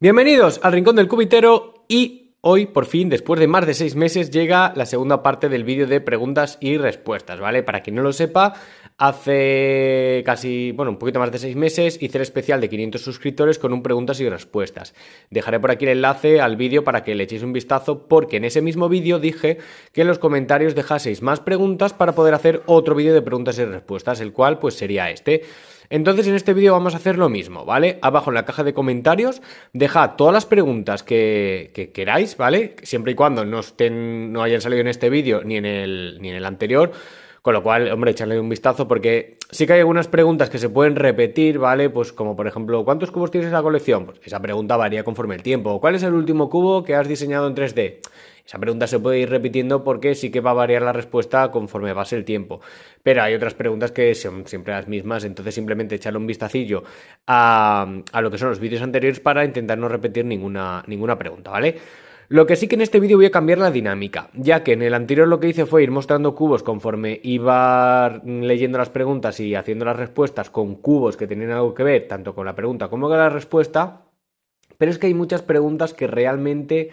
Bienvenidos al Rincón del Cubitero y hoy, por fin, después de más de 6 meses, llega la segunda parte del vídeo de preguntas y respuestas, ¿vale? Para quien no lo sepa, hace casi, bueno, un poquito más de 6 meses hice el especial de 500 suscriptores con un preguntas y respuestas. Dejaré por aquí el enlace al vídeo para que le echéis un vistazo porque en ese mismo vídeo dije que en los comentarios dejaseis más preguntas para poder hacer otro vídeo de preguntas y respuestas, el cual pues sería este. Entonces en este vídeo vamos a hacer lo mismo, ¿vale? Abajo en la caja de comentarios dejad todas las preguntas que queráis, ¿vale? Siempre y cuando no hayan salido en este vídeo ni en el anterior. Con lo cual, hombre, echarle un vistazo porque sí que hay algunas preguntas que se pueden repetir, ¿vale? Pues como por ejemplo, ¿cuántos cubos tienes en la colección? Pues esa pregunta varía conforme el tiempo. ¿Cuál es el último cubo que has diseñado en 3D? Esa pregunta se puede ir repitiendo porque sí que va a variar la respuesta conforme pase el tiempo. Pero hay otras preguntas que son siempre las mismas, entonces simplemente echarle un vistacillo a lo que son los vídeos anteriores para intentar no repetir ninguna pregunta, ¿vale? Lo que sí que en este vídeo voy a cambiar la dinámica, ya que en el anterior lo que hice fue ir mostrando cubos conforme iba leyendo las preguntas y haciendo las respuestas con cubos que tenían algo que ver, tanto con la pregunta como con la respuesta, pero es que hay muchas preguntas que realmente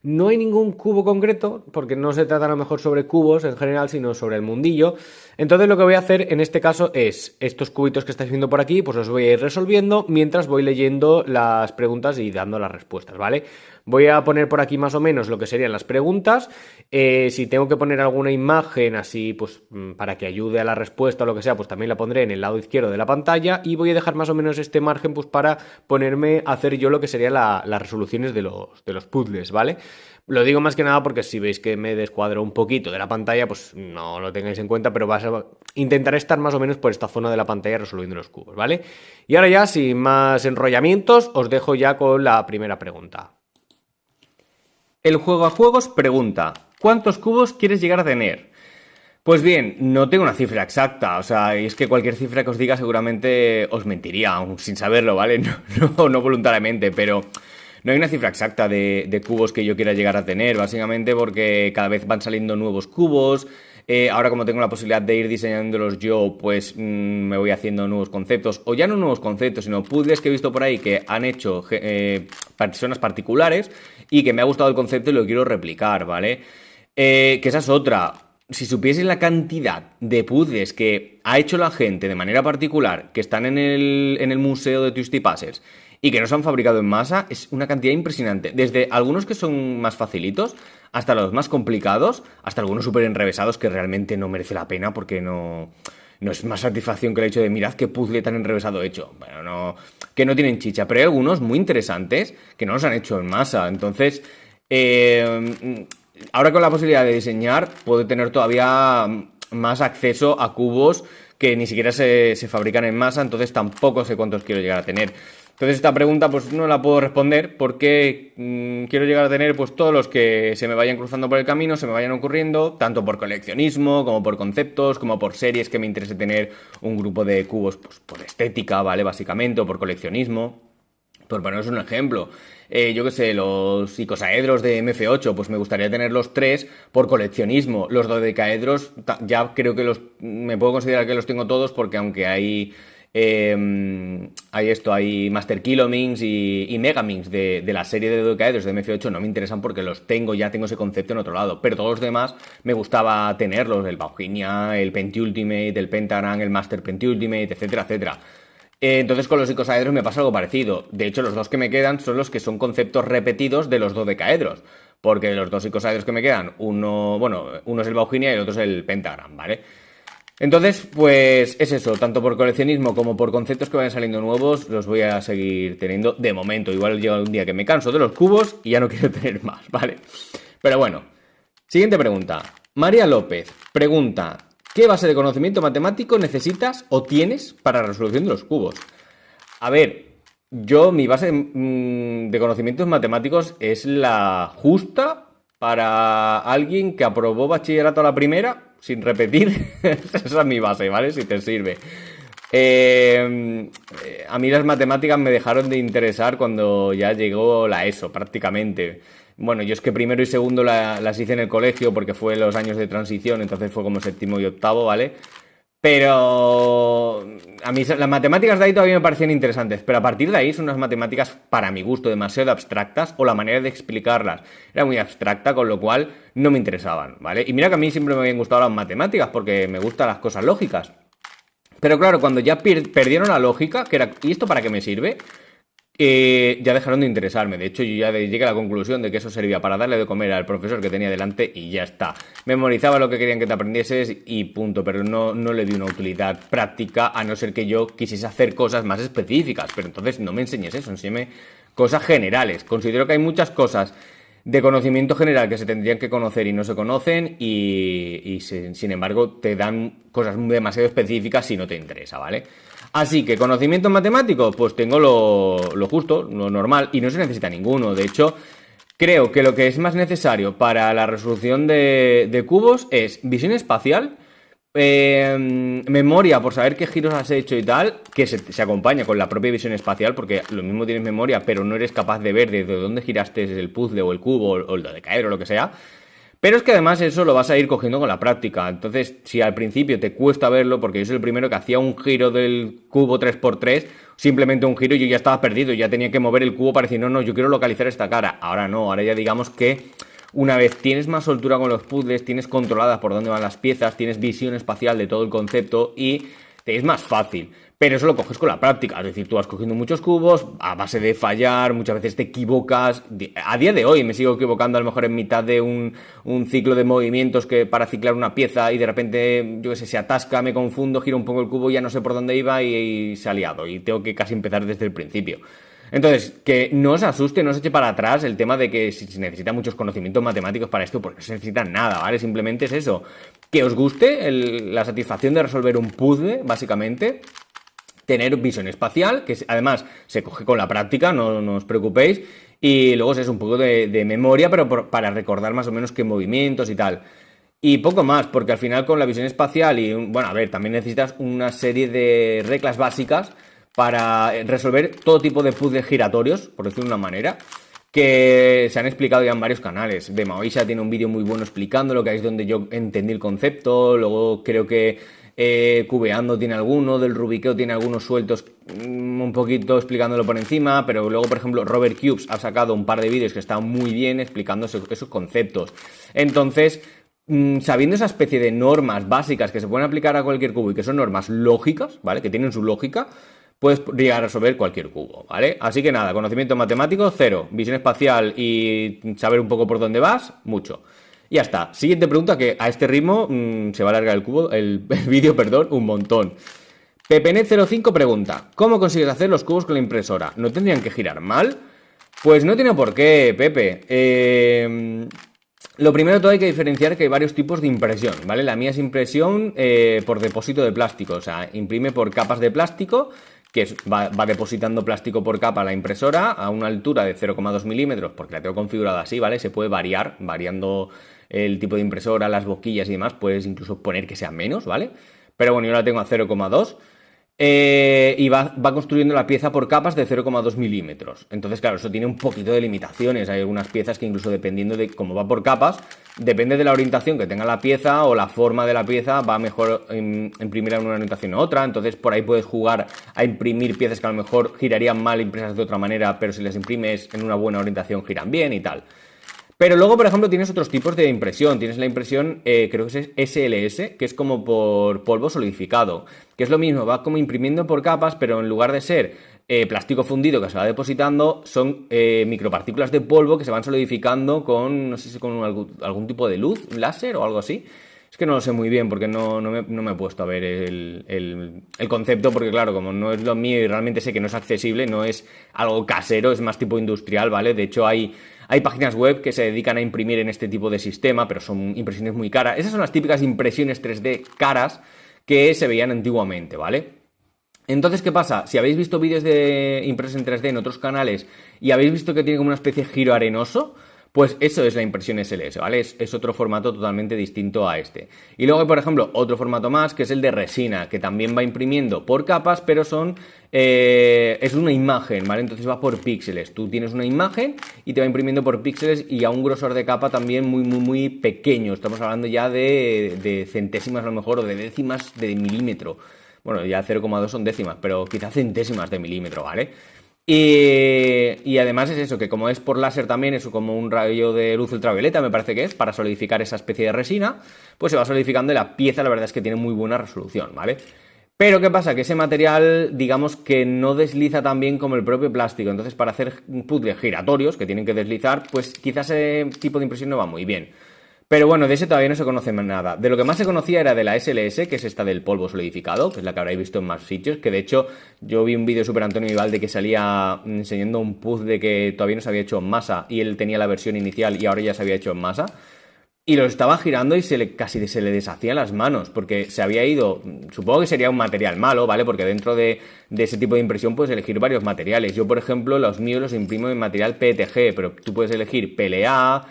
no hay ningún cubo concreto, porque no se trata a lo mejor sobre cubos en general, sino sobre el mundillo. Entonces lo que voy a hacer en este caso es estos cubitos que estáis viendo por aquí, pues los voy a ir resolviendo mientras voy leyendo las preguntas y dando las respuestas, ¿vale? Voy a poner por aquí más o menos lo que serían las preguntas. Si tengo que poner alguna imagen así, pues para que ayude a la respuesta o lo que sea, pues también la pondré en el lado izquierdo de la pantalla y voy a dejar más o menos este margen pues para ponerme a hacer yo lo que serían las resoluciones de los puzzles, ¿vale? Lo digo más que nada porque si veis que me descuadro un poquito de la pantalla, pues no lo tengáis en cuenta, pero intentaré estar más o menos por esta zona de la pantalla resolviendo los cubos, ¿vale? Y ahora ya, sin más enrollamientos, os dejo ya con la primera pregunta. El juego a juegos pregunta: ¿cuántos cubos quieres llegar a tener? Pues bien, no tengo una cifra exacta, o sea, es que cualquier cifra que os diga seguramente os mentiría, aún sin saberlo, ¿vale? No voluntariamente, pero no hay una cifra exacta de cubos que yo quiera llegar a tener, básicamente porque cada vez van saliendo nuevos cubos. Ahora como tengo la posibilidad de ir diseñándolos yo, pues me voy haciendo nuevos conceptos, o ya no nuevos conceptos, sino puzzles que he visto por ahí que han hecho personas particulares y que me ha gustado el concepto y lo quiero replicar, ¿vale? Que esa es otra. Si supieses la cantidad de puzzles que ha hecho la gente de manera particular, que están en el museo de Twisty Puzzles y que no se han fabricado en masa, es una cantidad impresionante. Desde algunos que son más facilitos, hasta los más complicados, hasta algunos súper enrevesados que realmente no merece la pena porque no es más satisfacción que el hecho de mirad qué puzzle tan enrevesado he hecho. Bueno, no, que no tienen chicha, pero hay algunos muy interesantes que no los han hecho en masa. Entonces, ahora con la posibilidad de diseñar, puedo tener todavía más acceso a cubos que ni siquiera se fabrican en masa, entonces tampoco sé cuántos quiero llegar a tener. Entonces esta pregunta pues no la puedo responder porque quiero llegar a tener pues todos los que se me vayan cruzando por el camino, se me vayan ocurriendo, tanto por coleccionismo, como por conceptos, como por series que me interese tener un grupo de cubos pues por estética, ¿vale? Básicamente, o por coleccionismo. Por poneros un ejemplo, yo que sé, los icosaedros de MF8, pues me gustaría tener los 3 por coleccionismo. Los dodecaedros ya creo que me puedo considerar que los tengo todos porque aunque hay Master Kilomins y Megaminx de la serie de dodecaedros de MF8 no me interesan porque los tengo, ya tengo ese concepto en otro lado. Pero todos los demás me gustaba tenerlos, el Bauhinia, el Pentiultimate, el Pentagram, el Master Pentiultimate, etcétera, etcétera. Entonces con los icosaedros me pasa algo parecido. De hecho, los dos que me quedan son los que son conceptos repetidos de los dodecaedros. Porque los dos icosaedros que me quedan, uno es el Bauhinia y el otro es el Pentagram, ¿vale? Entonces, pues es eso, tanto por coleccionismo como por conceptos que vayan saliendo nuevos, los voy a seguir teniendo de momento. Igual llega un día que me canso de los cubos y ya no quiero tener más, ¿vale? Pero bueno, siguiente pregunta. María López pregunta: ¿qué base de conocimiento matemático necesitas o tienes para la resolución de los cubos? A ver, mi base de conocimientos matemáticos es la justa para alguien que aprobó bachillerato a la primera, sin repetir. Esa es mi base, ¿vale? Si te sirve. A mí las matemáticas me dejaron de interesar cuando ya llegó la ESO, prácticamente. Bueno, yo es que primero y segundo las hice en el colegio porque fue los años de transición, entonces fue como séptimo y octavo, ¿vale? Pero a mí las matemáticas de ahí todavía me parecían interesantes, pero a partir de ahí son unas matemáticas, para mi gusto, demasiado abstractas, o la manera de explicarlas era muy abstracta, con lo cual no me interesaban, ¿vale? Y mira que a mí siempre me habían gustado las matemáticas, porque me gustan las cosas lógicas. Pero claro, cuando ya perdieron la lógica, que era, ¿y esto para qué me sirve? Ya dejaron de interesarme. De hecho, yo ya llegué a la conclusión de que eso servía para darle de comer al profesor que tenía delante y ya está. Memorizaba lo que querían que te aprendieses y punto, pero no le di una utilidad práctica, a no ser que yo quisiese hacer cosas más específicas. Pero entonces no me enseñes eso, enséñame cosas generales. Considero que hay muchas cosas de conocimiento general que se tendrían que conocer y no se conocen sin embargo te dan cosas demasiado específicas si no te interesa, ¿vale? Así que conocimiento matemático, pues tengo lo justo, lo normal, y no se necesita ninguno. De hecho, creo que lo que es más necesario para la resolución de cubos es visión espacial, memoria por saber qué giros has hecho y tal, que se acompaña con la propia visión espacial, porque lo mismo tienes memoria, pero no eres capaz de ver desde dónde giraste el puzzle o el cubo o el de caer o lo que sea. Pero es que además eso lo vas a ir cogiendo con la práctica. Entonces, si al principio te cuesta verlo, porque yo soy el primero que hacía un giro del cubo 3x3, simplemente un giro y yo ya estaba perdido, ya tenía que mover el cubo para decir, no, yo quiero localizar esta cara. Ahora no, ahora ya digamos que una vez tienes más soltura con los puzzles, tienes controladas por dónde van las piezas, tienes visión espacial de todo el concepto y te es más fácil. Pero eso lo coges con la práctica, es decir, tú vas cogiendo muchos cubos a base de fallar, muchas veces te equivocas. A día de hoy me sigo equivocando a lo mejor en mitad de un ciclo de movimientos que para ciclar una pieza y de repente, yo qué sé, se atasca, me confundo, giro un poco el cubo, ya no sé por dónde iba y se ha liado y tengo que casi empezar desde el principio. Entonces, que no os asuste, no os eche para atrás el tema de que si se necesita muchos conocimientos matemáticos para esto, porque no se necesita nada, ¿vale? Simplemente es eso, que os guste la satisfacción de resolver un puzzle, básicamente. Tener visión espacial, que además se coge con la práctica, no os preocupéis. Y luego es un poco de memoria, pero para recordar más o menos qué movimientos y tal. Y poco más, porque al final con la visión espacial y, bueno, a ver, también necesitas una serie de reglas básicas para resolver todo tipo de puzzles giratorios, por decirlo de una manera, que se han explicado ya en varios canales. De Maoisha tiene un vídeo muy bueno explicándolo, que es donde yo entendí el concepto. Luego creo que Cubeando tiene alguno, del Rubiqueo tiene algunos sueltos un poquito explicándolo por encima, pero luego, por ejemplo, Robert Cubes ha sacado un par de vídeos que están muy bien explicando esos conceptos. Entonces, sabiendo esa especie de normas básicas que se pueden aplicar a cualquier cubo y que son normas lógicas, ¿vale? Que tienen su lógica, puedes llegar a resolver cualquier cubo, ¿vale? Así que nada, conocimiento matemático, 0. Visión espacial y saber un poco por dónde vas, mucho. Y ya está. Siguiente pregunta, que a este ritmo se va a alargar el vídeo, perdón, un montón. PepeNet05 pregunta: ¿cómo consigues hacer los cubos con la impresora? ¿No tendrían que girar mal? Pues no tiene por qué, Pepe. Lo primero de todo hay que diferenciar que hay varios tipos de impresión, ¿vale? La mía es impresión por depósito de plástico, o sea, imprime por capas de plástico, que va depositando plástico por capa la impresora a una altura de 0,2 milímetros, porque la tengo configurada así, ¿vale? Se puede variando el tipo de impresora, las boquillas y demás, puedes incluso poner que sea menos, ¿vale? Pero bueno, yo la tengo a 0,2 y va construyendo la pieza por capas de 0,2 milímetros. Entonces, claro, eso tiene un poquito de limitaciones. Hay algunas piezas que incluso dependiendo de cómo va por capas, depende de la orientación que tenga la pieza o la forma de la pieza, va mejor imprimir en una orientación u otra. Entonces, por ahí puedes jugar a imprimir piezas que a lo mejor girarían mal impresas de otra manera, pero si las imprimes en una buena orientación giran bien y tal. Pero luego, por ejemplo, tienes otros tipos de impresión. Tienes la impresión, creo que es SLS, que es como por polvo solidificado. Que es lo mismo, va como imprimiendo por capas, pero en lugar de ser plástico fundido que se va depositando, son micropartículas de polvo que se van solidificando con, no sé si con algún tipo de luz, láser o algo así. Es que no lo sé muy bien porque no me he puesto a ver el concepto, porque claro, como no es lo mío y realmente sé que no es accesible, no es algo casero, es más tipo industrial, ¿vale? De hecho, hay páginas web que se dedican a imprimir en este tipo de sistema, pero son impresiones muy caras. Esas son las típicas impresiones 3D caras que se veían antiguamente, ¿vale? Entonces, ¿qué pasa? Si habéis visto vídeos de impresión 3D en otros canales y habéis visto que tiene como una especie de giro arenoso, Pues eso es la impresión SLS, ¿vale? Es otro formato totalmente distinto a este. Y luego hay, por ejemplo, otro formato más, que es el de resina, que también va imprimiendo por capas, pero es una imagen, ¿vale? Entonces va por píxeles. Tú tienes una imagen y te va imprimiendo por píxeles y a un grosor de capa también muy pequeño. Estamos hablando ya de centésimas a lo mejor o de décimas de milímetro. Bueno, ya 0,2 son décimas, pero quizás centésimas de milímetro, ¿vale? Y además es eso, que como es por láser también, es como un rayo de luz ultravioleta, me parece que es, para solidificar esa especie de resina, pues se va solidificando y la pieza la verdad es que tiene muy buena resolución, ¿vale? Pero ¿qué pasa? Que ese material, digamos que no desliza tan bien como el propio plástico, entonces para hacer puzzles giratorios que tienen que deslizar, pues quizás ese tipo de impresión no va muy bien. Pero bueno, de ese todavía no se conoce nada. De lo que más se conocía era de la SLS, que es esta del polvo solidificado, que es la que habréis visto en más sitios, que de hecho yo vi un vídeo de Super Antonio Vivalde que salía enseñando un puzzle que todavía no se había hecho en masa y él tenía la versión inicial y ahora ya se había hecho en masa. Y lo estaba girando y casi se le deshacían las manos, porque se había ido, supongo que sería un material malo, ¿vale? Porque dentro de ese tipo de impresión puedes elegir varios materiales. Yo, por ejemplo, los míos los imprimo en material PETG, pero tú puedes elegir PLA,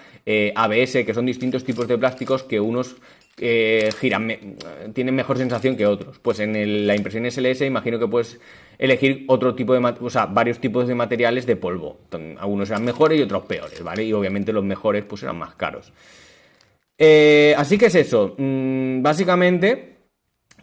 ABS, que son distintos tipos de plásticos que unos tienen mejor sensación que otros. Pues en la impresión SLS imagino que puedes elegir otro tipo de, o sea, varios tipos de materiales de polvo. Algunos serán mejores y otros peores, ¿vale? Y obviamente los mejores pues serán más caros. Así que es eso, básicamente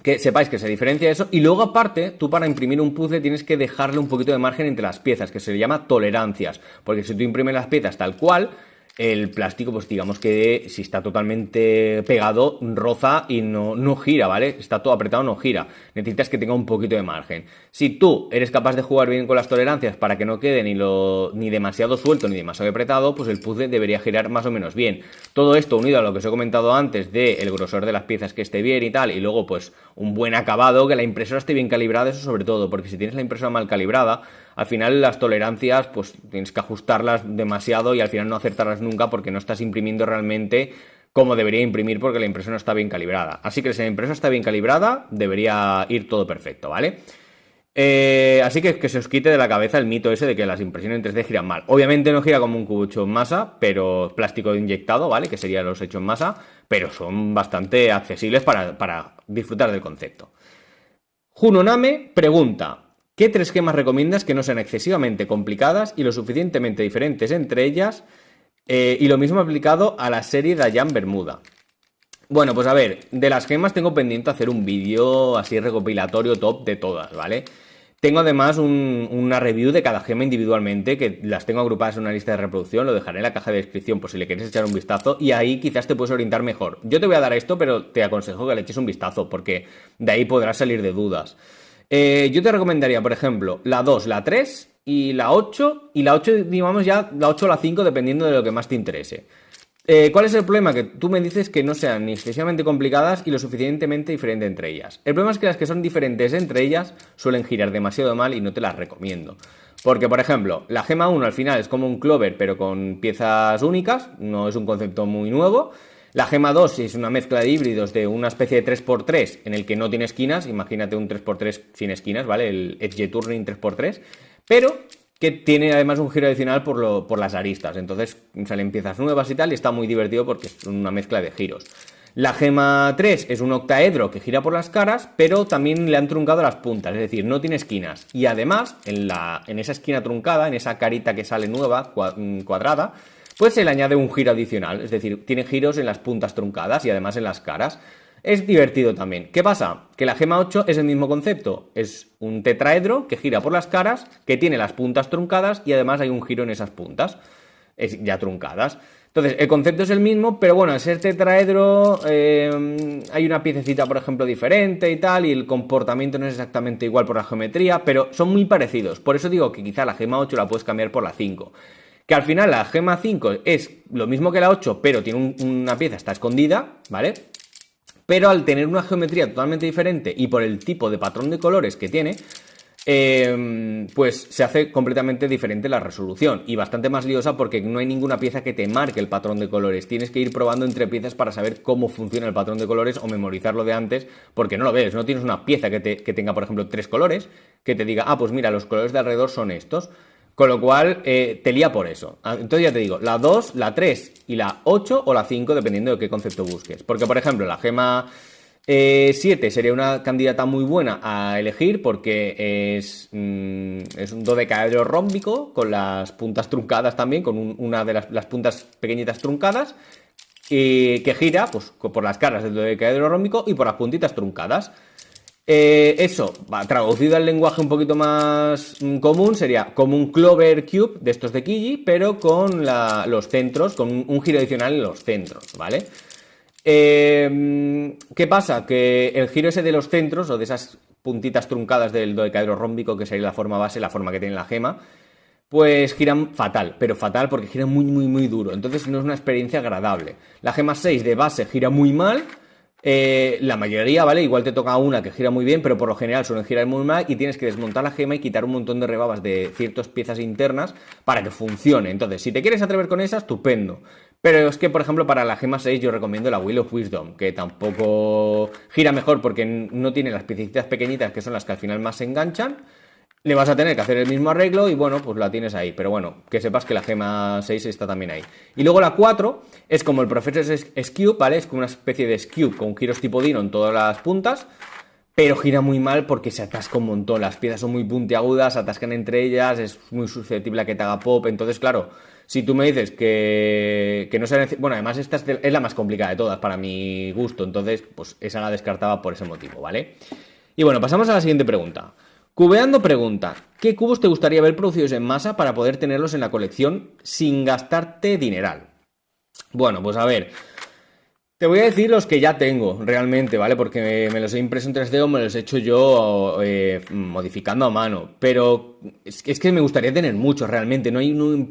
que sepáis que se diferencia eso y luego aparte tú para imprimir un puzzle tienes que dejarle un poquito de margen entre las piezas que se le llama tolerancias, porque si tú imprimes las piezas tal cual el plástico pues digamos que si está totalmente pegado roza y no gira, ¿vale? Está todo apretado, no gira, necesitas que tenga un poquito de margen. Si tú eres capaz de jugar bien con las tolerancias para que no quede ni demasiado suelto ni demasiado apretado, pues el puzzle debería girar más o menos bien. Todo esto unido a lo que os he comentado antes de el grosor de las piezas que esté bien y tal, y luego pues un buen acabado, que la impresora esté bien calibrada, eso sobre todo, porque si tienes la impresora mal calibrada, al final las tolerancias pues tienes que ajustarlas demasiado y al final no acertarlas nunca porque no estás imprimiendo realmente como debería imprimir porque la impresora no está bien calibrada. Así que si la impresora está bien calibrada, debería ir todo perfecto, ¿vale? Así que se os quite de la cabeza el mito ese de que las impresiones en 3D giran mal. Obviamente no gira como un cubo hecho en masa, pero plástico inyectado, ¿vale? Que serían los hechos en masa, pero son bastante accesibles para disfrutar del concepto. Junoname pregunta: ¿qué 3 gemas recomiendas que no sean excesivamente complicadas y lo suficientemente diferentes entre ellas? Y lo mismo aplicado a la serie Dayan Bermuda. Bueno, pues a ver, de las gemas tengo pendiente hacer un vídeo así recopilatorio top de todas, ¿vale? Tengo además una review de cada gema individualmente, que las tengo agrupadas en una lista de reproducción, lo dejaré en la caja de descripción por si le quieres echar un vistazo y ahí quizás te puedes orientar mejor. Yo te voy a dar esto, pero te aconsejo que le eches un vistazo porque de ahí podrás salir de dudas. Yo te recomendaría, por ejemplo, la 2, la 3 y la 8. Y la 8, digamos ya, la 8 o la 5, dependiendo de lo que más te interese. ¿Cuál es el problema? Que tú me dices que no sean ni excesivamente complicadas y lo suficientemente diferentes entre ellas. El problema es que las que son diferentes entre ellas suelen girar demasiado mal y no te las recomiendo. Porque, por ejemplo, la gema 1 al final es como un clover, pero con piezas únicas, no es un concepto muy nuevo. La gema 2 es una mezcla de híbridos de una especie de 3x3 en el que no tiene esquinas, imagínate un 3x3 sin esquinas, ¿vale? El Edge Turning 3x3, pero que tiene además un giro adicional por las aristas, entonces salen piezas nuevas y tal, y está muy divertido porque es una mezcla de giros. La gema 3 es un octaedro que gira por las caras, pero también le han truncado las puntas, es decir, no tiene esquinas. Y además, en esa esquina truncada, en esa carita que sale nueva, cuadrada, pues se le añade un giro adicional, es decir, tiene giros en las puntas truncadas y además en las caras. Es divertido también. ¿Qué pasa? Que la gema 8 es el mismo concepto. Es un tetraedro que gira por las caras, que tiene las puntas truncadas y además hay un giro en esas puntas ya truncadas. Entonces, el concepto es el mismo, pero bueno, al ser tetraedro hay una piececita, por ejemplo, diferente y tal, y el comportamiento no es exactamente igual por la geometría, pero son muy parecidos. Por eso digo que quizá la gema 8 la puedes cambiar por la 5. Que al final la gema 5 es lo mismo que la 8, pero tiene una pieza, está escondida, ¿vale? Pero al tener una geometría totalmente diferente y por el tipo de patrón de colores que tiene, pues se hace completamente diferente la resolución y bastante más liosa porque no hay ninguna pieza que te marque el patrón de colores. Tienes que ir probando entre piezas para saber cómo funciona el patrón de colores o memorizarlo de antes porque no lo ves. No tienes una pieza que tenga, por ejemplo, 3 colores que te diga, ah, pues mira, los colores de alrededor son estos. Con lo cual, te lía por eso. Entonces ya te digo, la 2, la 3 y la 8 o la 5, dependiendo de qué concepto busques. Porque, por ejemplo, la gema 7 sería una candidata muy buena a elegir porque es un dodecaedro rómbico con las puntas truncadas también, con una de las puntas pequeñitas truncadas, y que gira pues, por las caras del dodecaedro rómbico y por las puntitas truncadas. Eso, traducido al lenguaje un poquito más común, sería como un Clover Cube de estos de Kiji, pero con los centros, con un giro adicional en los centros, ¿vale? ¿Qué pasa? Que el giro ese de los centros, o de esas puntitas truncadas del dodecaedro rómbico, que sería la forma base, la forma que tiene la gema, pues giran fatal, pero fatal porque gira muy, muy, muy duro. Entonces no es una experiencia agradable. La gema 6 de base gira muy mal. La mayoría, ¿vale? Igual te toca una que gira muy bien, pero por lo general suelen girar muy mal y tienes que desmontar la gema y quitar un montón de rebabas de ciertas piezas internas para que funcione. Entonces, si te quieres atrever con esa, estupendo. Pero es que, por ejemplo, para la gema 6 yo recomiendo la Wheel of Wisdom, que tampoco gira mejor porque no tiene las piecitas pequeñitas que son las que al final más se enganchan. Le vas a tener que hacer el mismo arreglo y bueno, pues la tienes ahí. Pero bueno, que sepas que la gema 6 está también ahí. Y luego la 4 es como el Professor's Cube, ¿vale? Es como una especie de Cube con giros tipo Dino en todas las puntas. Pero gira muy mal porque se atasca un montón. Las piezas son muy puntiagudas, se atascan entre ellas, es muy susceptible a que te haga pop. Entonces, claro, si tú me dices que no se... Bueno, además esta es la más complicada de todas para mi gusto. Entonces, pues esa la descartaba por ese motivo, ¿vale? Y bueno, pasamos a la siguiente pregunta. Cubeando pregunta, ¿qué cubos te gustaría ver producidos en masa para poder tenerlos en la colección sin gastarte dineral? Bueno, pues a ver, te voy a decir los que ya tengo realmente, ¿vale? Porque me los he impreso en 3D o me los he hecho yo modificando a mano. Pero es que me gustaría tener muchos realmente. No hay uno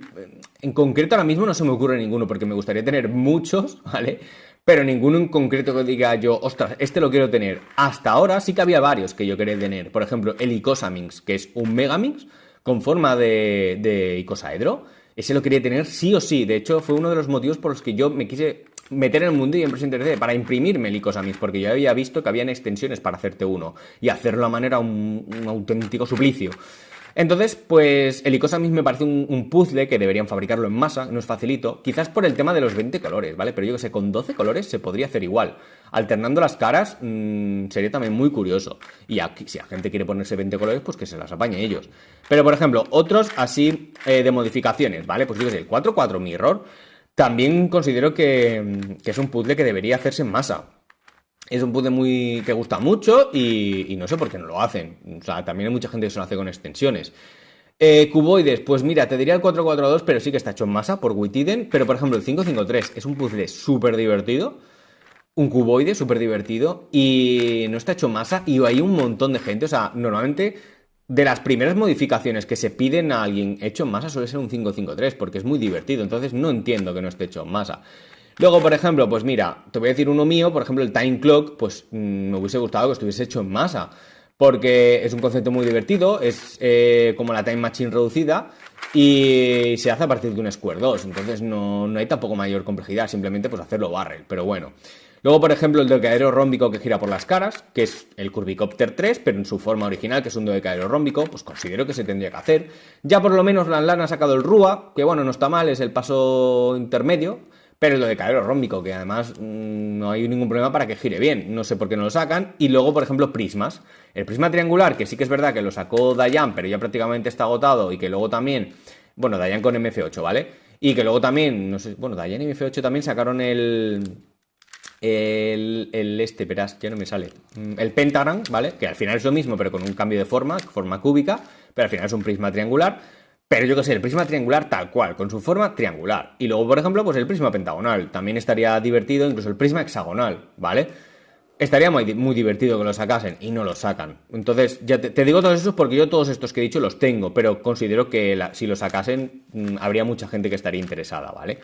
en concreto ahora mismo no se me ocurre ninguno porque me gustaría tener muchos, ¿vale? Pero ninguno en concreto que diga yo, ostras, este lo quiero tener. Hasta ahora sí que había varios que yo quería tener. Por ejemplo, el Icosaminx, que es un Megaminx con forma de icosaedro. Ese lo quería tener sí o sí. De hecho, fue uno de los motivos por los que yo me quise meter en el mundo de impresión 3D para imprimirme el Icosaminx, porque yo había visto que habían extensiones para hacerte uno y hacerlo a manera un auténtico suplicio. Entonces, pues el Icosaminx me parece un puzzle que deberían fabricarlo en masa, no es facilito, quizás por el tema de los 20 colores, ¿vale? Pero yo que sé, con 12 colores se podría hacer igual. Alternando las caras sería también muy curioso. Y aquí, si la gente quiere ponerse 20 colores, pues que se las apañe ellos. Pero, por ejemplo, otros así de modificaciones, ¿vale? Pues yo que sé, el 4-4 Mirror también considero que es un puzzle que debería hacerse en masa. Es un puzzle que gusta mucho y no sé por qué no lo hacen. O sea, también hay mucha gente que se lo hace con extensiones. Cuboides, pues mira, te diría el 442, pero sí que está hecho en masa por Witiden. Pero por ejemplo, el 553 es un puzzle súper divertido. Un cuboide súper divertido. Y no está hecho en masa. Y hay un montón de gente. O sea, normalmente de las primeras modificaciones que se piden a alguien hecho en masa suele ser un 553, porque es muy divertido. Entonces no entiendo que no esté hecho en masa. Luego, por ejemplo, pues mira, te voy a decir uno mío, por ejemplo, el Time Clock, pues me hubiese gustado que estuviese hecho en masa, porque es un concepto muy divertido, es como la Time Machine reducida y se hace a partir de un Square 2, entonces no hay tampoco mayor complejidad, simplemente pues hacerlo barrel, pero bueno. Luego, por ejemplo, el dodecaedro rómbico que gira por las caras, que es el Curvicopter 3, pero en su forma original, que es un dodecaedro rómbico, pues considero que se tendría que hacer. Ya por lo menos Lanlan ha sacado el Rua, que bueno, no está mal, es el paso intermedio. Pero el dodecaedro rómbico, que además no hay ningún problema para que gire bien. No sé por qué no lo sacan. Y luego, por ejemplo, prismas. El prisma triangular, que sí que es verdad que lo sacó Dayan, pero ya prácticamente está agotado. Y que luego también... Bueno, Dayan con MF8, ¿vale? Y que luego también... No sé... Bueno, Dayan y MF8 también sacaron verás, ya no me sale. El Pentagram, ¿vale? Que al final es lo mismo, pero con un cambio de forma cúbica. Pero al final es un prisma triangular. Pero yo que sé, el prisma triangular tal cual, con su forma triangular. Y luego, por ejemplo, pues el prisma pentagonal. También estaría divertido, incluso el prisma hexagonal, ¿vale? Estaría muy divertido que lo sacasen y no lo sacan. Entonces, ya te digo todos esos porque yo todos estos que he dicho los tengo, pero considero que si lo sacasen habría mucha gente que estaría interesada, ¿vale?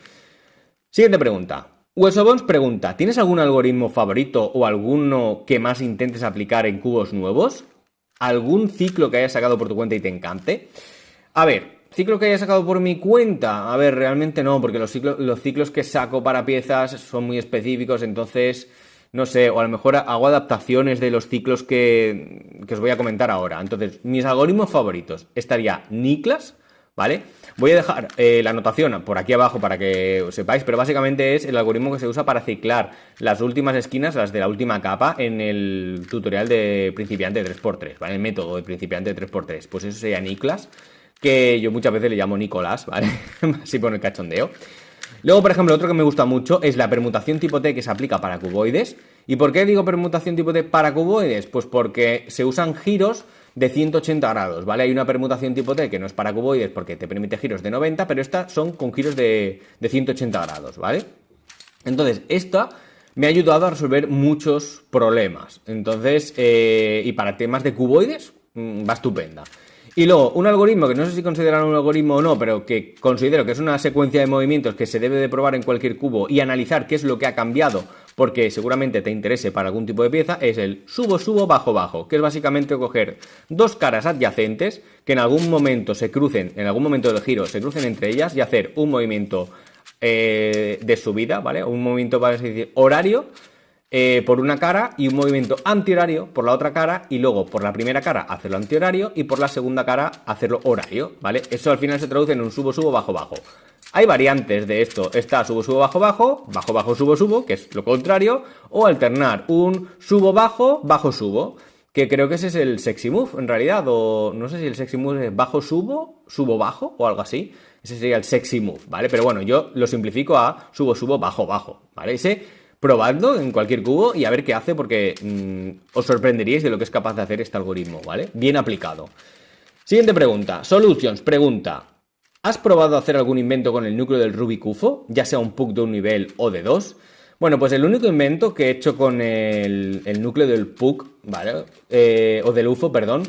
Siguiente pregunta. Huesobons pregunta, ¿tienes algún algoritmo favorito o alguno que más intentes aplicar en cubos nuevos? ¿Algún ciclo que hayas sacado por tu cuenta y te encante? A ver, ciclo que haya sacado por mi cuenta. A ver, realmente no, porque los ciclos que saco para piezas son muy específicos, entonces, no sé, o a lo mejor hago adaptaciones de los ciclos que os voy a comentar ahora. Entonces, mis algoritmos favoritos estaría Niklas, ¿vale? Voy a dejar la anotación por aquí abajo para que os sepáis, pero básicamente es el algoritmo que se usa para ciclar las últimas esquinas, las de la última capa, en el tutorial de principiante 3x3, ¿vale? El método de principiante 3x3. Pues eso sería Niklas, que yo muchas veces le llamo Nicolás, ¿vale? Así por el cachondeo. Luego, por ejemplo, otro que me gusta mucho es la permutación tipo T que se aplica para cuboides. ¿Y por qué digo permutación tipo T para cuboides? Pues porque se usan giros de 180 grados, ¿vale? Hay una permutación tipo T que no es para cuboides porque te permite giros de 90, pero estas son con giros de 180 grados, ¿vale? Entonces, esta me ha ayudado a resolver muchos problemas. Entonces, y para temas de cuboides, va estupenda. Y luego, un algoritmo que no sé si consideran un algoritmo o no, pero que considero que es una secuencia de movimientos que se debe de probar en cualquier cubo y analizar qué es lo que ha cambiado, porque seguramente te interese para algún tipo de pieza, es el subo, subo, bajo, bajo, que es básicamente coger dos caras adyacentes que en algún momento se crucen, en algún momento del giro se crucen entre ellas y hacer un movimiento de subida, ¿vale? Un movimiento, para decir, horario, por una cara y un movimiento antihorario por la otra cara y luego por la primera cara hacerlo antihorario y por la segunda cara hacerlo horario, ¿vale? Eso al final se traduce en un subo, subo, bajo, bajo. Hay variantes de esto, está subo, subo, bajo, bajo, bajo, bajo, subo, subo, que es lo contrario, o alternar un subo, bajo, bajo, subo, que creo que ese es el sexy move en realidad, o no sé si el sexy move es bajo, subo, subo, bajo o algo así. Ese sería el sexy move, ¿vale? Pero bueno, yo lo simplifico a subo, subo, bajo, bajo, ¿vale? Ese probadlo en cualquier cubo y a ver qué hace porque os sorprenderíais de lo que es capaz de hacer este algoritmo, ¿vale? Bien aplicado. Siguiente pregunta. Solutions pregunta: ¿has probado hacer algún invento con el núcleo del Rubik UFO? Ya sea un PUC de un nivel o de dos. Bueno, pues el único invento que he hecho con el núcleo del PUC, ¿vale? O del UFO, perdón,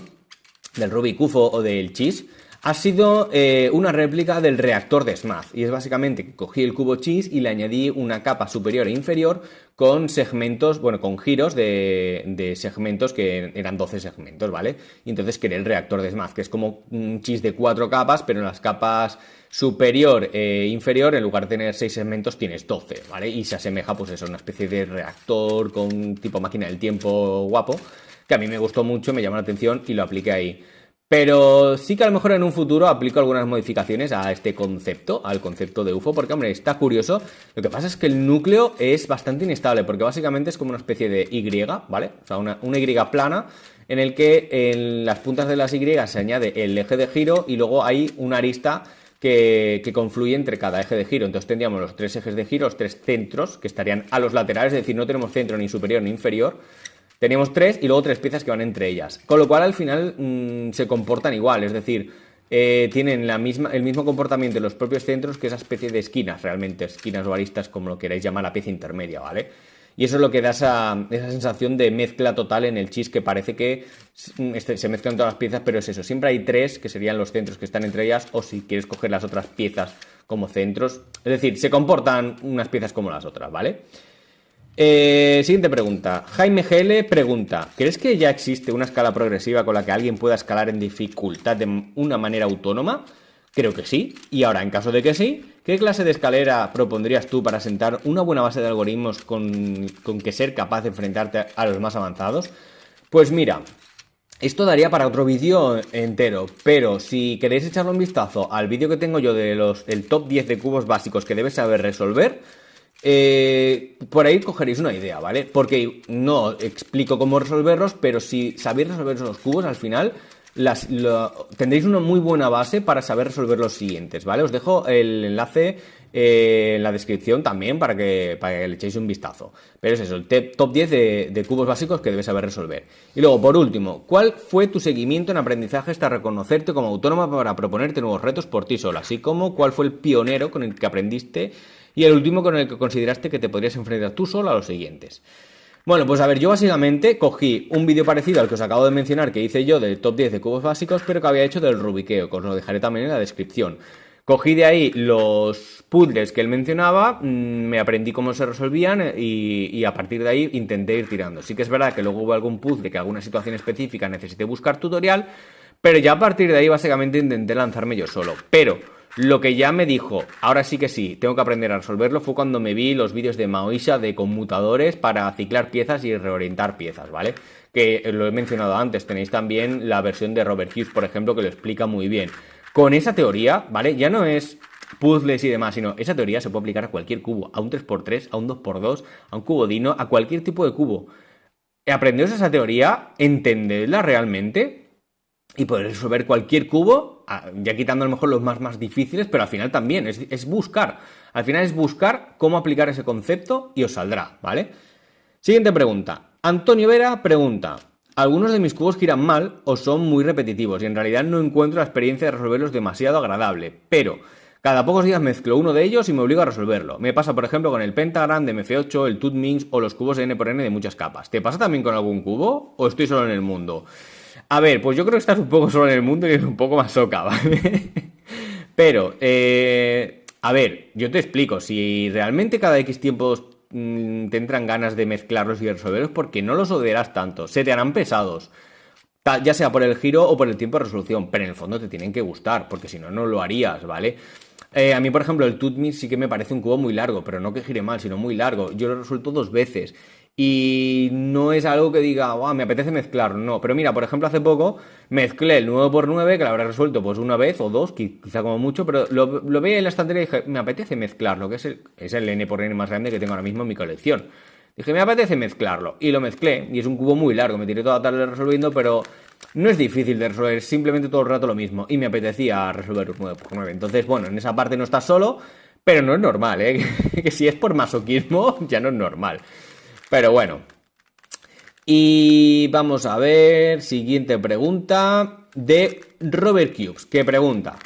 del Rubik UFO o del Cheese, ha sido una réplica del reactor de Smath. Y es básicamente que cogí el cubo Cheese y le añadí una capa superior e inferior con segmentos, bueno, con giros de segmentos que eran 12 segmentos, ¿vale? Y entonces creé el reactor de Smath, que es como un Cheese de 4 capas, pero en las capas superior e inferior, en lugar de tener 6 segmentos, tienes 12, ¿vale? Y se asemeja, pues eso, a una especie de reactor con tipo máquina del tiempo guapo, que a mí me gustó mucho, me llamó la atención y lo apliqué ahí. Pero sí que a lo mejor en un futuro aplico algunas modificaciones a este concepto, al concepto de UFO, porque, hombre, está curioso. Lo que pasa es que el núcleo es bastante inestable, porque básicamente es como una especie de Y, ¿vale? O sea, una Y plana, en el que en las puntas de las Y se añade el eje de giro y luego hay una arista que confluye entre cada eje de giro. Entonces tendríamos los 3 ejes de giro, los 3 centros, que estarían a los laterales, es decir, no tenemos centro ni superior ni inferior. Teníamos 3 y luego 3 piezas que van entre ellas. Con lo cual al final se comportan igual, es decir, tienen el mismo comportamiento en los propios centros que esa especie de esquinas, realmente, esquinas o aristas, como lo queráis llamar, la pieza intermedia, ¿vale? Y eso es lo que da esa sensación de mezcla total en el Cheese, que parece que se mezclan todas las piezas, pero es eso, siempre hay 3 que serían los centros que están entre ellas, o si quieres coger las otras piezas como centros, es decir, se comportan unas piezas como las otras, ¿vale? Siguiente pregunta. Jaime GL pregunta: ¿crees que ya existe una escala progresiva con la que alguien pueda escalar en dificultad de una manera autónoma? Creo que sí. Y ahora, en caso de que sí, ¿qué clase de escalera propondrías tú para sentar una buena base de algoritmos con que ser capaz de enfrentarte a los más avanzados? Pues mira, esto daría para otro vídeo entero, pero si queréis echarle un vistazo al vídeo que tengo yo del top 10 de cubos básicos que debes saber resolver, por ahí cogeréis una idea, ¿vale? Porque no explico cómo resolverlos, pero si sabéis resolver esos cubos, al final tendréis una muy buena base para saber resolver los siguientes, ¿vale? Os dejo el enlace en la descripción también para que le echéis un vistazo. Pero es eso, el top 10 de cubos básicos que debes saber resolver. Y luego, por último, ¿cuál fue tu seguimiento en aprendizaje hasta reconocerte como autónoma para proponerte nuevos retos por ti sola? Así como, ¿cuál fue el pionero con el que aprendiste? Y el último con el que consideraste que te podrías enfrentar tú solo a los siguientes. Bueno, pues a ver, yo básicamente cogí un vídeo parecido al que os acabo de mencionar que hice yo del top 10 de cubos básicos, pero que había hecho del rubiqueo, que os lo dejaré también en la descripción. Cogí de ahí los puzzles que él mencionaba, me aprendí cómo se resolvían y a partir de ahí intenté ir tirando. Sí que es verdad que luego hubo algún puzzle que alguna situación específica necesité buscar tutorial, pero ya a partir de ahí básicamente intenté lanzarme yo solo. Pero lo que ya me dijo, ahora sí que sí, tengo que aprender a resolverlo, fue cuando me vi los vídeos de Maoisha de conmutadores para ciclar piezas y reorientar piezas, ¿vale? Que lo he mencionado antes, tenéis también la versión de Robert Hughes, por ejemplo, que lo explica muy bien. con esa teoría, ¿vale? Ya no es puzzles y demás, sino esa teoría se puede aplicar a cualquier cubo, a un 3x3, a un 2x2, a un cubo Dino, a cualquier tipo de cubo. Aprenderos esa teoría, entendedla realmente y poder resolver cualquier cubo, ya quitando a lo mejor los más difíciles, pero al final también es buscar. Al final es buscar cómo aplicar ese concepto y os saldrá, ¿vale? Siguiente pregunta. Antonio Vera pregunta: algunos de mis cubos giran mal o son muy repetitivos y en realidad no encuentro la experiencia de resolverlos demasiado agradable, pero cada pocos días mezclo uno de ellos y me obligo a resolverlo. Me pasa, por ejemplo, con el Pentagram de MF8, el Tutmins o los cubos N×N de muchas capas. ¿Te pasa también con algún cubo o estoy solo en el mundo? A ver, pues yo creo que estás un poco solo en el mundo y es un poco masoca, ¿vale? Pero, a ver, yo te explico. Si realmente cada X tiempos te entran ganas de mezclarlos y resolverlos, porque no los odiarás tanto. Se te harán pesados, ya sea por el giro o por el tiempo de resolución, pero en el fondo te tienen que gustar, porque si no, no lo harías, ¿vale? A mí, por ejemplo, el Tutmix sí que me parece un cubo muy largo, pero no que gire mal, sino muy largo. Yo lo resuelto 2 veces. Y no es algo que diga, wow, me apetece mezclarlo, no. Pero mira, por ejemplo, hace poco mezclé el 9×9, que lo habré resuelto pues una vez o dos, quizá como mucho, pero lo veía en la estantería y dije, me apetece mezclarlo, que es el N×N más grande que tengo ahora mismo en mi colección. Dije, me apetece mezclarlo. Y lo mezclé, y es un cubo muy largo, me tiré toda la tarde resolviendo, pero no es difícil de resolver, es simplemente todo el rato lo mismo. Y me apetecía resolver un 9×9. Entonces, bueno, en esa parte no estás solo, pero no es normal, ¿eh? Que si es por masoquismo, ya no es normal. Pero bueno. Y vamos a ver, siguiente pregunta de Robert Cubes, que pregunta: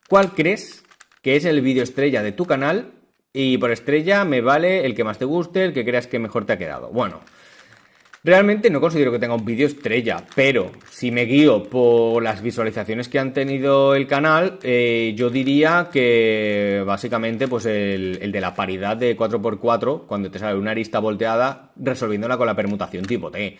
¿cuál crees que es el vídeo estrella de tu canal? Y por estrella me vale el que más te guste, el que creas que mejor te ha quedado. Bueno, realmente no considero que tenga un vídeo estrella, pero si me guío por las visualizaciones que han tenido el canal, yo diría que básicamente pues el de la paridad de 4×4, cuando te sale una arista volteada, resolviéndola con la permutación tipo T.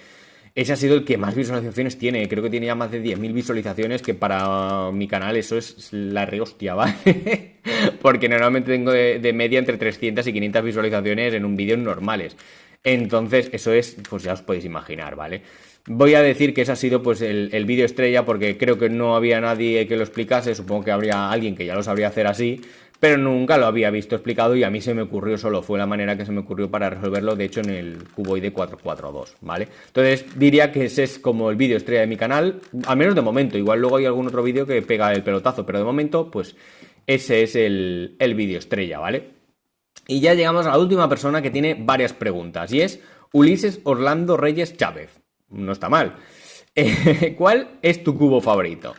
Ese ha sido el que más visualizaciones tiene. Creo que tiene ya más de 10.000 visualizaciones, que para mi canal eso es la rehostia, ¿vale? Porque normalmente tengo de media entre 300 y 500 visualizaciones en un vídeo normales. Entonces, eso es, pues ya os podéis imaginar, ¿vale? Voy a decir que ese ha sido pues el vídeo estrella, porque creo que no había nadie que lo explicase. Supongo que habría alguien que ya lo sabría hacer así, pero nunca lo había visto explicado y a mí se me ocurrió solo. Fue la manera que se me ocurrió para resolverlo, de hecho, en el cuboide 4×4-2, ¿vale? Entonces, diría que ese es como el vídeo estrella de mi canal, al menos de momento. Igual luego hay algún otro vídeo que pega el pelotazo, pero de momento, pues ese es el vídeo estrella, ¿vale? Y ya llegamos a la última persona que tiene varias preguntas, y es Ulises Orlando Reyes Chávez. No está mal. ¿Cuál es tu cubo favorito?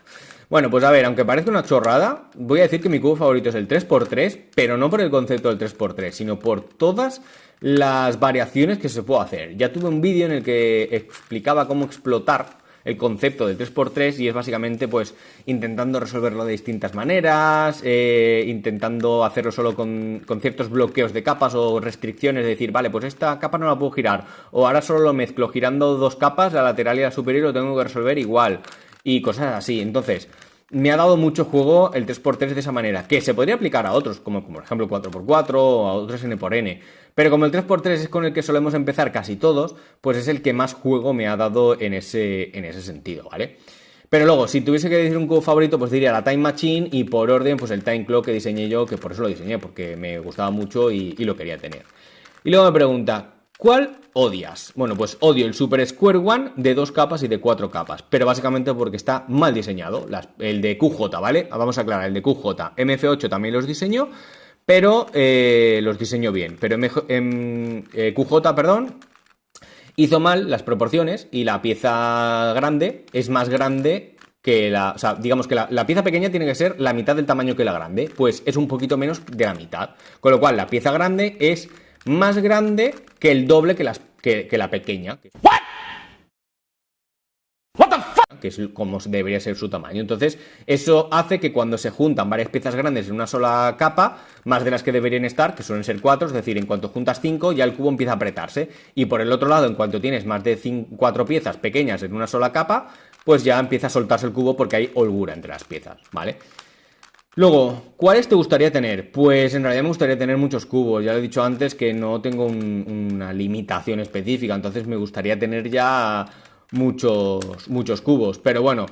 Bueno, pues a ver, aunque parezca una chorrada, voy a decir que mi cubo favorito es el 3×3, pero no por el concepto del 3×3, sino por todas las variaciones que se puede hacer. Ya tuve un vídeo en el que explicaba cómo explotar el concepto del 3×3 y es básicamente pues intentando resolverlo de distintas maneras, intentando hacerlo solo con ciertos bloqueos de capas o restricciones, de decir, vale, pues esta capa no la puedo girar, o ahora solo lo mezclo girando 2 capas, la lateral y la superior, lo tengo que resolver igual, y cosas así. Entonces, me ha dado mucho juego el 3×3 de esa manera, que se podría aplicar a otros, como por ejemplo 4×4 o a otros N×N. Pero como el 3×3 es con el que solemos empezar casi todos, pues es el que más juego me ha dado en ese sentido, ¿vale? Pero luego, si tuviese que decir un cubo favorito, pues diría la Time Machine, y por orden, pues el Time Clock que diseñé yo, que por eso lo diseñé, porque me gustaba mucho y lo quería tener. Y luego me pregunta, ¿cuál odias? Bueno, pues odio el Super Square One de 2 capas y de 4 capas, pero básicamente porque está mal diseñado. El de QJ, ¿vale? Vamos a aclarar, el de QJ. MF8 también los diseño, pero los diseño bien. Pero QJ, perdón, hizo mal las proporciones y la pieza grande es más grande que o sea, digamos que la pieza pequeña tiene que ser la mitad del tamaño que la grande, pues es un poquito menos de la mitad. Con lo cual, la pieza grande es más grande que el doble que la pequeña. Que es como debería ser su tamaño. Entonces, eso hace que cuando se juntan varias piezas grandes en una sola capa, más de las que deberían estar, que suelen ser 4, es decir, en cuanto juntas 5, ya el cubo empieza a apretarse. Y por el otro lado, en cuanto tienes más de 4 piezas pequeñas en una sola capa, pues ya empieza a soltarse el cubo porque hay holgura entre las piezas, ¿vale? Luego, ¿cuáles te gustaría tener? Pues en realidad me gustaría tener muchos cubos. Ya lo he dicho antes que no tengo una limitación específica, entonces me gustaría tener ya muchos cubos. Pero bueno,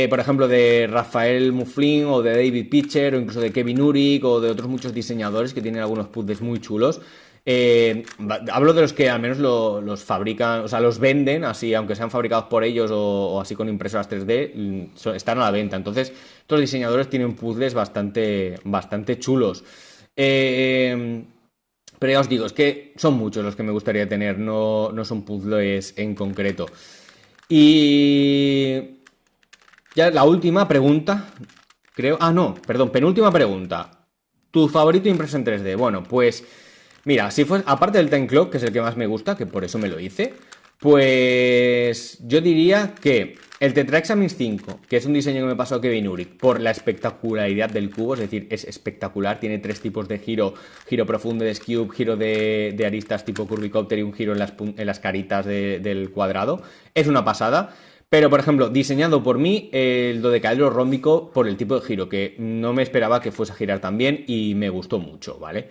por ejemplo, de Rafael Muflin o de David Pitcher o incluso de Kevin Urich o de otros muchos diseñadores que tienen algunos puzzles muy chulos. Hablo de los que al menos los fabrican, o sea, los venden así, aunque sean fabricados por ellos o así con impresoras 3D, están a la venta. Entonces, estos diseñadores tienen puzzles bastante chulos. Pero ya os digo, es que son muchos los que me gustaría tener, no son puzzles en concreto. Y ya la última pregunta, creo... Ah, no, perdón, penúltima pregunta. ¿Tu favorito impreso en 3D? Bueno, pues... Mira, si fuese, aparte del Time Clock, que es el que más me gusta, que por eso me lo hice, pues yo diría que el Tetra Examines 5, que es un diseño que me pasó Kevin Urich, por la espectacularidad del cubo, es decir, es espectacular, tiene 3 tipos de giro profundo de Scube, giro de aristas tipo curvicóptero y un giro en las caritas del cuadrado, es una pasada. Pero, por ejemplo, diseñado por mí, el dodecaedro rómbico por el tipo de giro, que no me esperaba que fuese a girar tan bien y me gustó mucho, ¿vale?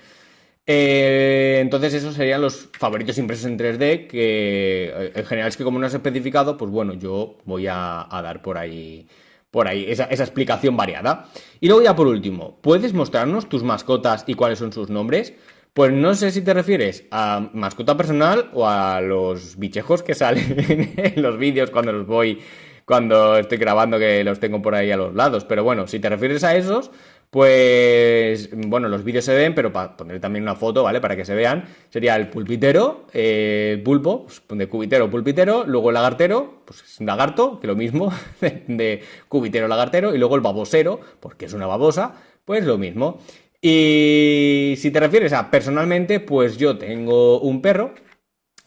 Entonces esos serían los favoritos impresos en 3D, que en general es que como no has especificado, pues bueno, yo voy a dar por ahí esa explicación variada. Y luego ya por último, ¿puedes mostrarnos tus mascotas y cuáles son sus nombres? Pues no sé si te refieres a mascota personal o a los bichejos que salen en los vídeos cuando estoy grabando, que los tengo por ahí a los lados. Pero bueno, si te refieres a esos, pues bueno, los vídeos se ven, pero para poner también una foto, ¿vale? Para que se vean, sería el pulpitero, el pulpo, pues de cubitero, pulpitero, luego el lagartero, pues es un lagarto, que lo mismo, de cubitero, lagartero, y luego el babosero, porque es una babosa, pues lo mismo. Y si te refieres a personalmente, pues yo tengo un perro,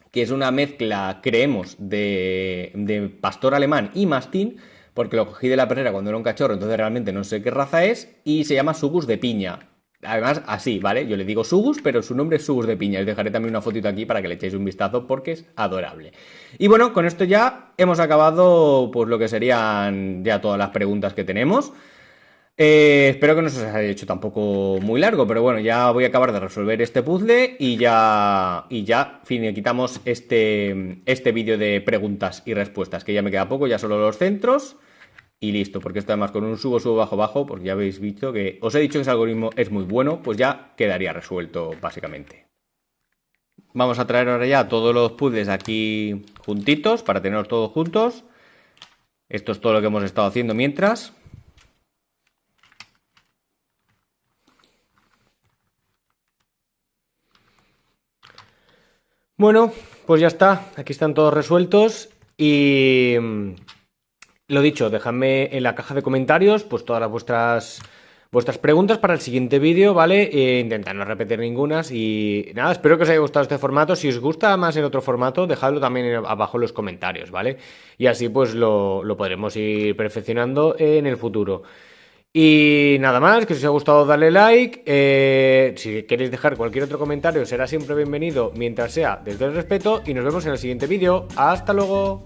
que es una mezcla, creemos, de pastor alemán y mastín, porque lo cogí de la perrera cuando era un cachorro, entonces realmente no sé qué raza es, y se llama Sugus de piña. Además, así, ¿vale? Yo le digo Sugus, pero su nombre es Sugus de piña. Os dejaré también una fotito aquí para que le echéis un vistazo porque es adorable. Y bueno, con esto ya hemos acabado pues lo que serían ya todas las preguntas que tenemos. Espero que no se os haya hecho tampoco muy largo, pero bueno, ya voy a acabar de resolver este puzzle y ya finiquitamos este vídeo de preguntas y respuestas, que ya me queda poco, ya solo los centros y listo, porque esto además con un subo, bajo, bajo, porque ya habéis visto que os he dicho que ese algoritmo es muy bueno, pues ya quedaría resuelto básicamente. Vamos a traer ahora ya todos los puzzles aquí juntitos para tenerlos todos juntos. Esto es todo lo que hemos estado haciendo mientras. Bueno, pues ya está, aquí están todos resueltos y lo dicho, dejadme en la caja de comentarios pues todas vuestras preguntas para el siguiente vídeo, ¿vale? Intentad no repetir ningunas y nada, espero que os haya gustado este formato. Si os gusta más en otro formato, dejadlo también abajo en los comentarios, ¿vale? Y así pues lo podremos ir perfeccionando en el futuro. Y nada más, que si os ha gustado darle like, si queréis dejar cualquier otro comentario será siempre bienvenido mientras sea desde el respeto y nos vemos en el siguiente vídeo. ¡Hasta luego!